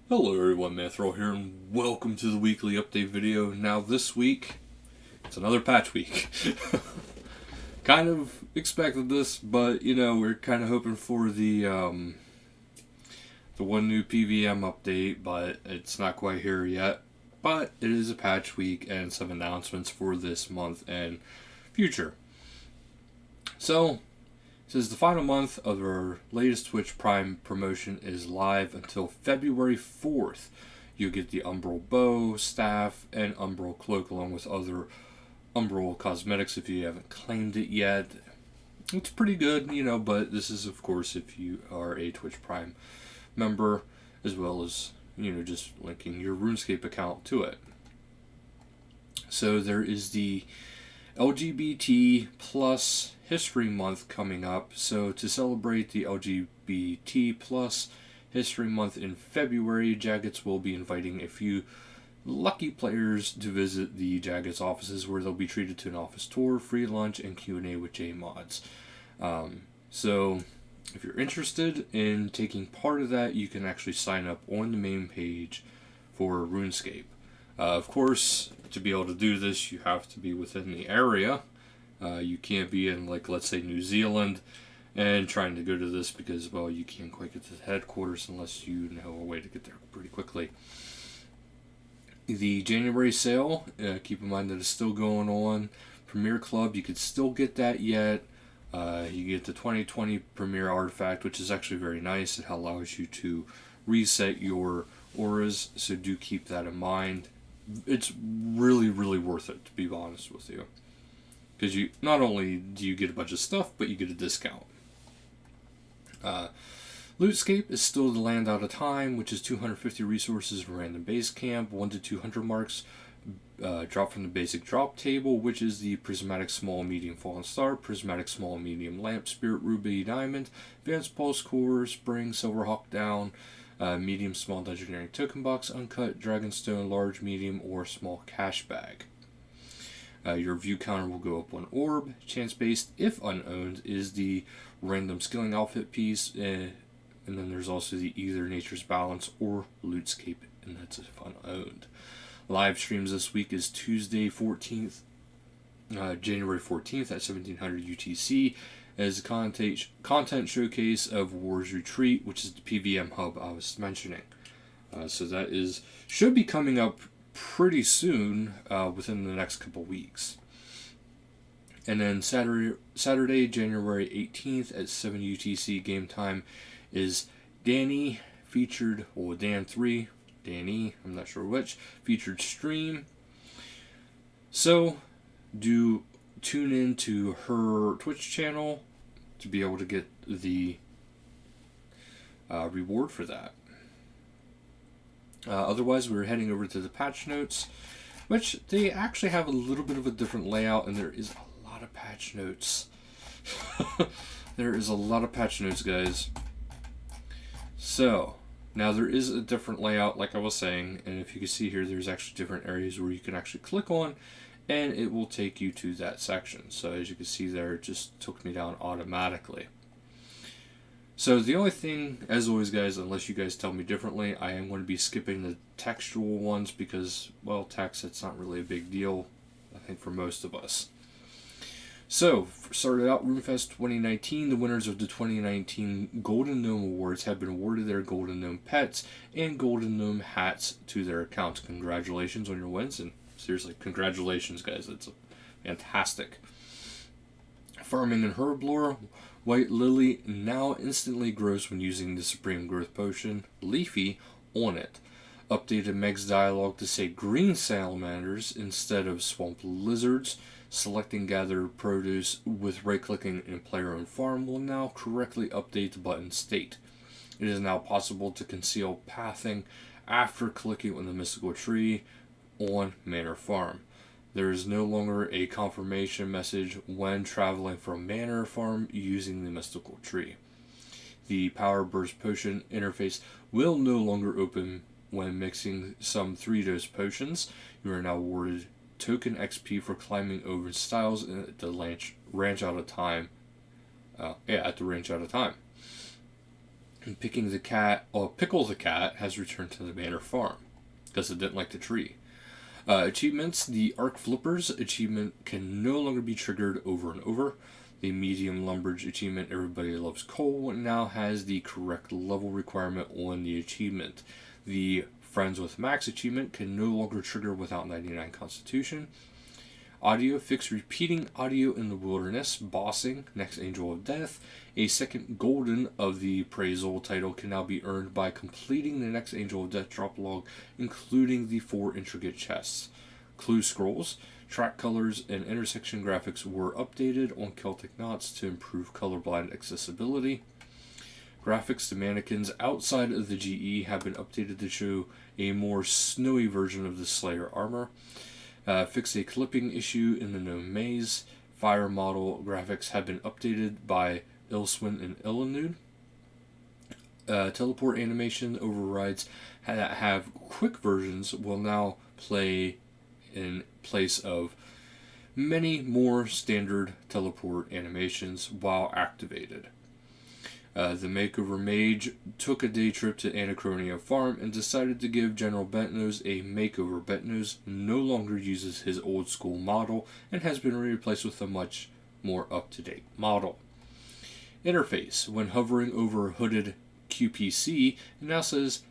Hello everyone, Manithral here, and welcome to the weekly update video. Now this week, it's another patch week. Kind of expected this, but we're kind of hoping for the one new PVM update, but it's not quite here yet. But it is a patch week and some announcements for this month and future. So, it says the final month of our latest Twitch Prime promotion is live until February 4th. You get the Umbral Bow, Staff, and Umbral Cloak along with other Umbral cosmetics if you haven't claimed it yet. It's pretty good, but this is, of course, if you are a Twitch Prime member, as well as, just linking your RuneScape account to it. So there is the LGBT plus History Month coming up. So to celebrate the LGBT plus History Month in February, Jaggeds will be inviting a few lucky players to visit the Jaggeds offices, where they'll be treated to an office tour, free lunch, and Q&A with J-Mods. So if you're interested in taking part of that, you can actually sign up on the main page for RuneScape. Of course, to be able to do this, you have to be within the area. You can't be in, let's say, New Zealand and trying to go to this because, well, you can't quite get to the headquarters unless you know a way to get there pretty quickly. The January sale, keep in mind that it's still going on. Premier Club, you could still get that yet. You get the 2020 Premier Artifact, which is actually very nice. It allows you to reset your auras, so do keep that in mind. It's really, really worth it, to be honest with you. Because you not only do you get a bunch of stuff, but you get a discount. Lootscape is still the land out of time, which is 250 resources from random base camp, 1 to 200 marks drop from the basic drop table, which is the Prismatic Small Medium Fallen Star, Prismatic Small Medium Lamp, Spirit Ruby Diamond, Advanced Pulse Core, Spring, Silverhawk Down, Medium Small Dungeoneering Token Box, Uncut, Dragonstone, Large, Medium, or Small Cash Bag. Your view counter will go up 1 orb. Chance-based, if unowned, is the random skilling outfit piece, and then there's also the either Nature's Balance or Lootscape, and that's if unowned. Live streams this week is Tuesday 14th, January 14th at 1700 UTC, as a content showcase of War's Retreat, which is the PVM hub I was mentioning. So that should be coming up pretty soon, within the next couple weeks. And then Saturday, January 18th at 7 UTC game time is Danny featured, or Dan 3, Danny, I'm not sure which, featured stream. So do tune in to her Twitch channel to be able to get the reward for that. Otherwise, we're heading over to the patch notes, which they actually have a little bit of a different layout, and there is a lot of patch notes. There is a lot of patch notes, guys. So, now there is a different layout, like I was saying, and if you can see here, there's actually different areas where you can actually click on, and it will take you to that section. So as you can see there, it just took me down automatically. So the only thing, as always, guys, unless you guys tell me differently, I am going to be skipping the textual ones because, well, text, it's not really a big deal, I think, for most of us. So, started out RuneFest 2019, the winners of the 2019 Golden Gnome Awards have been awarded their Golden Gnome pets and Golden Gnome hats to their accounts. Congratulations on your wins, and seriously, congratulations, guys. That's fantastic. Farming and herb lore, White Lily now instantly grows when using the Supreme Growth Potion, Leafy, on it. Updated Meg's dialogue to say green salamanders instead of swamp lizards. Selecting gather produce with right-clicking in player-owned farm will now correctly update the button state. It is now possible to conceal pathing after clicking on the mystical tree on Manor Farm. There is no longer a confirmation message when traveling from Manor Farm using the mystical tree. The Power Burst Potion interface will no longer open when mixing some 3-dose potions. You are now awarded token XP for climbing over styles at the ranch out of time. At the ranch out of time. And picking the cat, or Pickle the cat, has returned to the manor farm because it didn't like the tree. Achievements: the Arc Flippers achievement can no longer be triggered over and over. The Medium Lumberge achievement, Everybody Loves Coal, now has the correct level requirement on the achievement. The Friends with Max achievement can no longer trigger without 99 Constitution. Audio: fix repeating audio in the wilderness. Bossing, Next Angel of Death. A second golden of the appraisal title can now be earned by completing the Next Angel of Death drop log, including the 4 intricate chests. Clue scrolls: track colors and intersection graphics were updated on Celtic Knots to improve colorblind accessibility. Graphics to mannequins outside of the GE have been updated to show a more snowy version of the Slayer armor. Fix a clipping issue in the gnome maze. Fire model graphics have been updated by Ilswin and Illanud. Teleport animation overrides that have quick versions will now play in place of many more standard teleport animations while activated. The Makeover Mage took a day trip to Anachronia Farm and decided to give General Bentnose a makeover. Bentnose no longer uses his old school model and has been replaced with a much more up-to-date model. Interface: when hovering over hooded QPC, it now says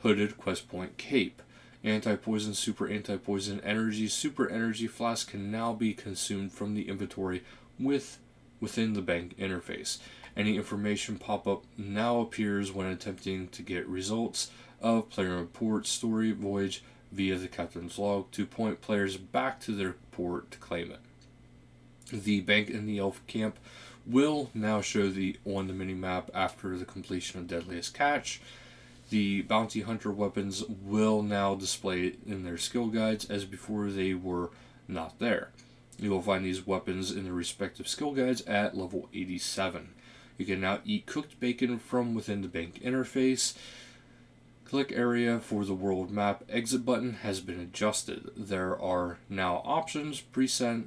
Hooded Quest Point Cape. Anti-poison, super anti-poison energy, super energy flask can now be consumed from the inventory within the bank interface. Any information pop-up now appears when attempting to get results of player report story voyage via the captain's log to point players back to their port to claim it. The bank in the elf camp will now show on the minimap after the completion of Deadliest Catch. The bounty hunter weapons will now display in their skill guides as before they were not there. You will find these weapons in their respective skill guides at level 87. You can now eat cooked bacon from within the bank interface. Click area for the world map exit button has been adjusted. There are now options preset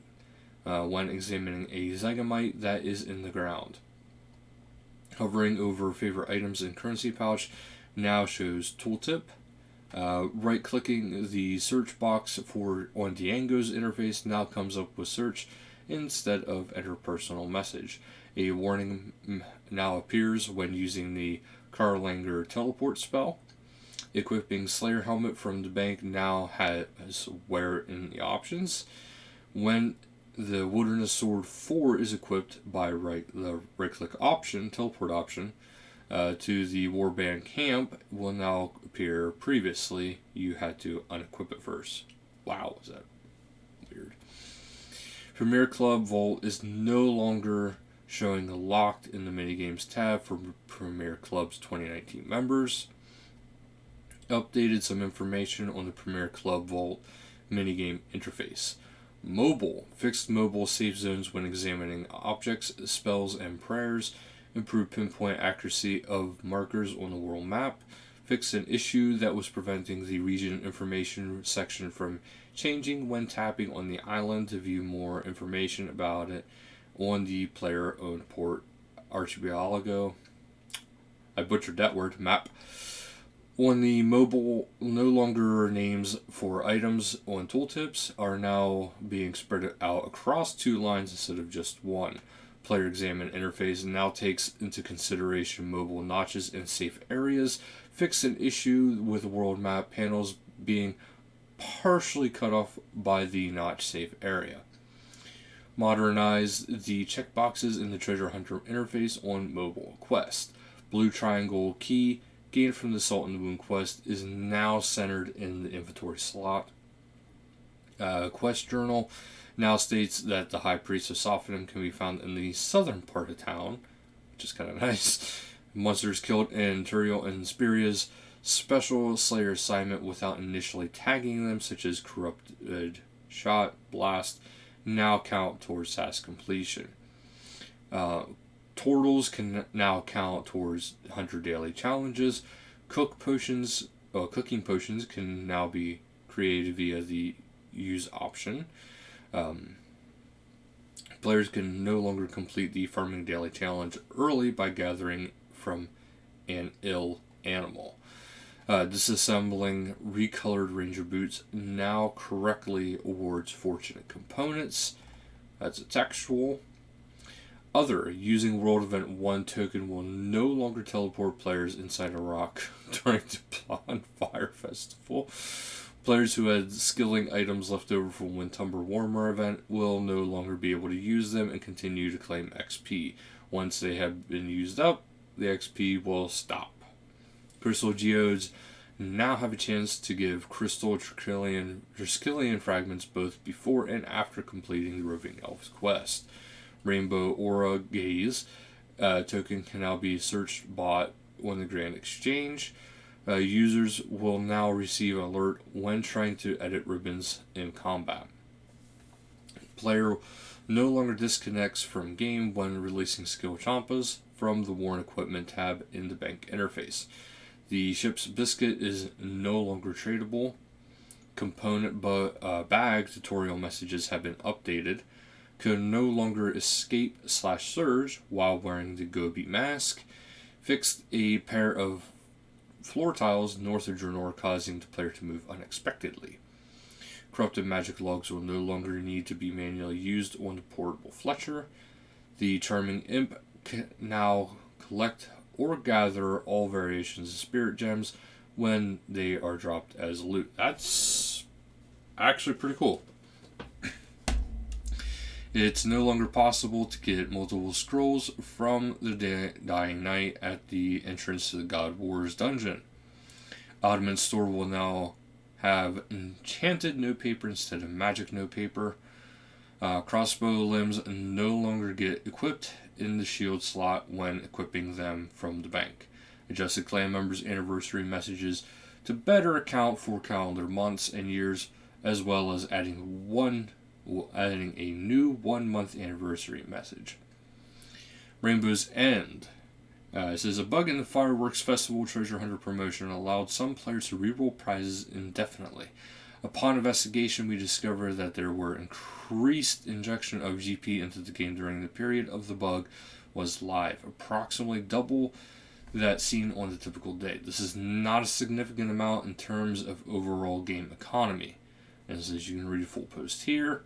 when examining a Zygamite that is in the ground. Hovering over favorite items in currency pouch now shows tooltip. Right-clicking the search box on Diango's interface now comes up with search instead of enter personal message. A warning now appears when using the Karlanger teleport spell. Equipping Slayer helmet from the bank now has where in the options. When the Wilderness Sword 4 is equipped by the right-click option, teleport option, to the Warband camp will now appear. Previously, you had to unequip it first. Wow, is that weird? Premier Club Vault is no longer showing locked in the minigames tab for Premier Club's 2019 members. Updated some information on the Premier Club Vault minigame interface. Mobile: fixed mobile safe zones when examining objects, spells, and prayers. Improved pinpoint accuracy of markers on the world map. Fixed an issue that was preventing the region information section from changing when tapping on the island to view more information about it on the player-owned port Archipelago. I butchered that word, map. On the mobile, no longer names for items on tooltips are now being spread out across 2 lines instead of just one. Player examine interface now takes into consideration mobile notches in safe areas. Fix an issue with world map panels being partially cut off by the notch safe area. Modernize the checkboxes in the treasure hunter interface on mobile quest. Blue triangle key gained from the Salt in the Wound quest is now centered in the inventory slot. Quest journal now states that the High Priest of Sophinim can be found in the southern part of town, which is kind of nice. Monsters killed in Turiel and Spiria's special Slayer assignment without initially tagging them, such as Corrupted Shot, Blast, now count towards task completion. Turtles can now count towards Hunter Daily Challenges. Cooking potions can now be created via the use option. Players can no longer complete the Farming Daily Challenge early by gathering from and ill animal. Disassembling recolored Ranger boots now correctly awards fortunate components. That's a textual. Other, using World Event 1 token will no longer teleport players inside a rock during the Blonde Fire Festival. Players who had skilling items left over from Windtumber Warmer event will no longer be able to use them and continue to claim XP. Once they have been used up, the XP will stop. Crystal Geodes now have a chance to give Crystal Triskelion fragments both before and after completing the Roving Elves quest. Rainbow Aura Gaze token can now be searched bought on the Grand Exchange. Users will now receive an alert when trying to edit ribbons in combat. Player no longer disconnects from game when releasing skill champas from the Worn Equipment tab in the bank interface. The ship's biscuit is no longer tradable. Component bag tutorial messages have been updated. Can no longer escape/surge while wearing the Gobi mask. Fixed a pair of floor tiles north of Draenor, causing the player to move unexpectedly. Corrupted magic logs will no longer need to be manually used on the portable Fletcher. The Charming Imp can now collect or gather all variations of spirit gems when they are dropped as loot. That's actually pretty cool. It's no longer possible to get multiple scrolls from the Dying Knight at the entrance to the God Wars dungeon. Ottoman Store will now have enchanted notepaper instead of magic notepaper. Crossbow limbs no longer get equipped in the shield slot when equipping them from the bank. Adjusted clan members' anniversary messages to better account for calendar months and years, as well as adding a new 1 month anniversary message. Rainbow's End. It says a bug in the Fireworks Festival Treasure Hunter promotion allowed some players to reroll prizes indefinitely. Upon investigation, we discovered that there were increased injection of GP into the game during the period of the bug was live, approximately double that seen on the typical day. This is not a significant amount in terms of overall game economy. And as you can read a full post here.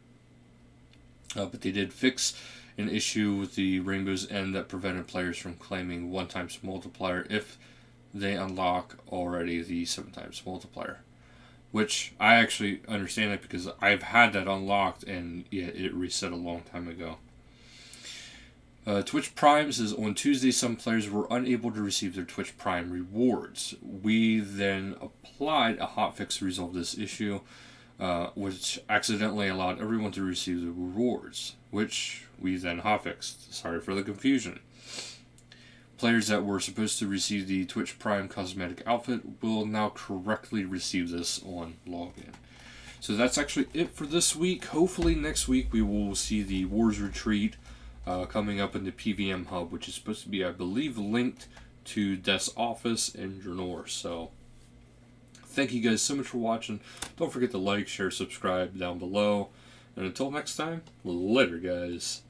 But they did fix an issue with the Rainbow's End that prevented players from claiming 1 times multiplier if they unlock already the 7 times multiplier. Which I actually understand that because I've had that unlocked and it reset a long time ago. Twitch Prime says on Tuesday some players were unable to receive their Twitch Prime rewards. We then applied a hotfix to resolve this issue, which accidentally allowed everyone to receive the rewards, which we then hotfixed. Sorry for the confusion. Players that were supposed to receive the Twitch Prime cosmetic outfit will now correctly receive this on login. So that's actually it for this week. Hopefully next week we will see the Wars Retreat coming up in the PVM Hub, which is supposed to be, I believe, linked to Death's Office and Draenor. So thank you guys so much for watching. Don't forget to like, share, subscribe down below. And until next time, later guys.